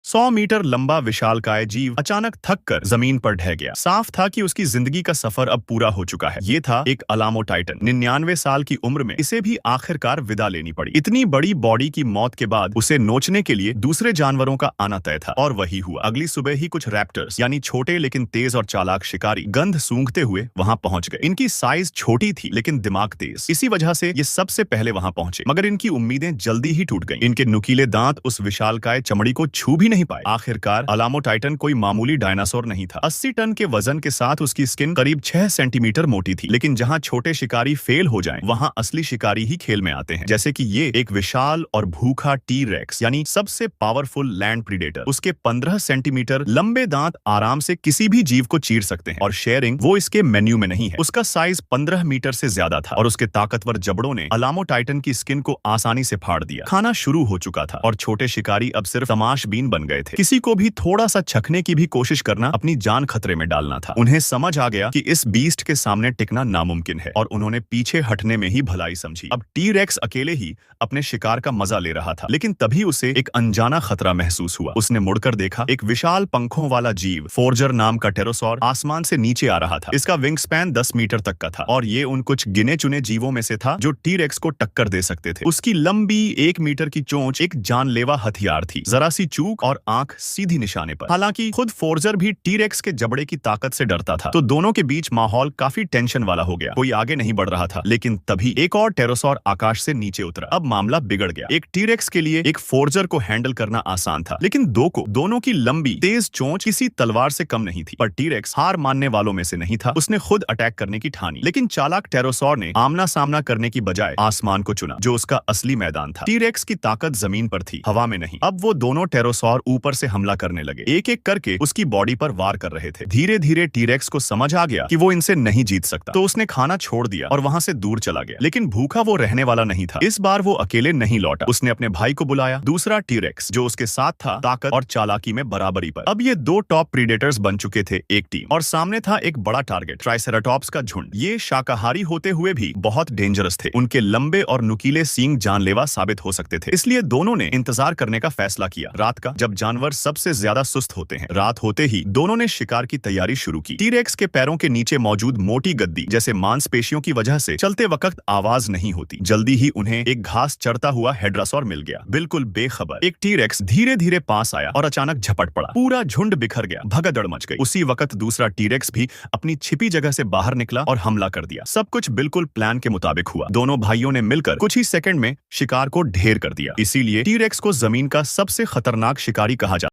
100 metre लंबा विशालकाय जीव अचानक थककर जमीन पर ढह गया। साफ था कि उसकी जिंदगी का सफर अब पूरा हो चुका है। ये था एक अलामो टाइटन। 99 साल की उम्र में इसे भी आखिरकार विदा लेनी पड़ी। इतनी बड़ी बॉडी की मौत के बाद उसे नोचने के लिए दूसरे जानवरों का आना तय था, और वही हुआ। अगली सुबह ही कुछ रैप्टर्स यानी छोटे लेकिन तेज और चालाक शिकारी गंध सूंघते हुए वहां पहुंच गए। इनकी साइज छोटी थी लेकिन दिमाग तेज, इसी वजह से ये सबसे पहले वहां पहुंचे। मगर इनकी उम्मीदें जल्दी ही टूट गईं। इनके नुकीले दांत उस विशालकाय चमड़ी को छू भी नहीं पाए। आखिरकार अलामो टाइटन कोई मामूली डायनासोर नहीं था। 80 टन के वजन के साथ उसकी स्किन करीब 6 सेंटीमीटर मोटी थी। लेकिन जहां छोटे शिकारी फेल हो जाएं, वहां असली शिकारी ही खेल में आते हैं। जैसे कि ये एक विशाल और भूखा टी रेक्स यानी सबसे पावरफुल लैंड प्रीडेटर। उसके 15 सेंटीमीटर लंबे दांत आराम से किसी भी जीव को चीर सकते हैं, और शेयरिंग वो इसके मेन्यू में नहीं है। उसका साइज 15 मीटर से ज्यादा था, और उसके ताकतवर जबड़ों ने अलामो टाइटन की स्किन को आसानी से फाड़ दिया। खाना शुरू हो चुका था और छोटे शिकारी अब सिर्फ तमाशबीन बन गए थे। किसी को भी थोड़ा सा चखने की भी कोशिश करना अपनी जान खतरे में डालना था। उन्हें समझ आ गया कि इस बीस्ट के सामने टिकना नामुमकिन है, और उन्होंने पीछे हटने में ही भलाई समझी। अब टी रेक्स अकेले ही अपने शिकार का मजा ले रहा था, लेकिन तभी उसे एक अनजाना खतरा महसूस हुआ। उसने मुड़कर देखा, एक विशाल पंखों वाला जीव फोर्जर नाम का टेरोसॉर आसमान से नीचे आ रहा था। इसका विंग स्पैन 10 मीटर तक का था, और ये उन कुछ गिने चुने जीवों में से था जो टी रेक्स को टक्कर दे सकते थे। उसकी लंबी 1 मीटर की चोंच एक जानलेवा हथियार थी। जरा सी चूक और आंख सीधी निशाने पर। हालांकि खुद फोर्जर भी टी रेक्स के जबड़े की ताकत से डरता था, तो दोनों के बीच माहौल काफी टेंशन वाला हो गया। कोई आगे नहीं बढ़ रहा था, लेकिन तभी एक और टेरोसॉर आकाश से नीचे उतरा। अब मामला बिगड़ गया। एक टी रेक्स के लिए एक फोर्जर को हैंडल करना आसान था, लेकिन दोनों की लंबी तेज चोंच किसी तलवार से कम नहीं थी। पर टी रेक्स हार मानने वालों में से नहीं था। उसने खुद अटैक करने की ठानी, लेकिन चालाक टेरोसॉर ने आमना सामना करने की बजाय आसमान को चुना, जो उसका असली मैदान था। टी रेक्स की ताकत जमीन पर थी, हवा में नहीं। अब वो दोनों टेरोसॉर ऊपर से हमला करने लगे, एक एक करके उसकी बॉडी पर वार कर रहे थे। धीरे धीरे टी रेक्स को समझ आ गया कि वो इनसे नहीं जीत सकता, तो उसने खाना छोड़ दिया और वहां से दूर चला गया। लेकिन भूखा वो रहने वाला नहीं था। इस बार वो अकेले नहीं लौटा। उसने अपने भाई को बुलाया, दूसरा टी रेक्स जो उसके साथ था, ताकत और चालाकी में बराबरी पर। अब ये दो टॉप प्रीडेटर्स बन चुके थे एक टीम, और सामने था एक बड़ा टारगेट, ट्राइसेराटॉप्स का झुंड। ये शाकाहारी होते हुए भी बहुत डेंजरस थे। उनके लंबे और नुकीले सींग जानलेवा साबित हो सकते थे। इसलिए दोनों ने इंतजार करने का फैसला किया, रात का, जब जानवर सबसे ज्यादा सुस्त होते हैं। रात होते ही दोनों ने शिकार की तैयारी शुरू की। टी रेक्स के पैरों के नीचे मौजूद मोटी गद्दी जैसे मांसपेशियों की वजह से चलते वक्त आवाज नहीं होती। जल्दी ही उन्हें एक घास चरता हुआ हेड्रासॉर मिल गया, बिल्कुल बेखबर। एक टी रेक्स धीरे धीरे पास आया और अचानक झपट पड़ा। पूरा झुंड बिखर गया, भगदड़ मच गई। उसी वक्त दूसरा टी रेक्स भी अपनी छिपी जगह से बाहर निकला और हमला कर दिया। सब कुछ बिल्कुल प्लान के मुताबिक हुआ। दोनों भाइयों ने मिलकर कुछ ही सेकंड में शिकार को ढेर कर दिया। इसीलिए टी रेक्स को जमीन का सबसे खतरनाक शिकारी कहा जाता है।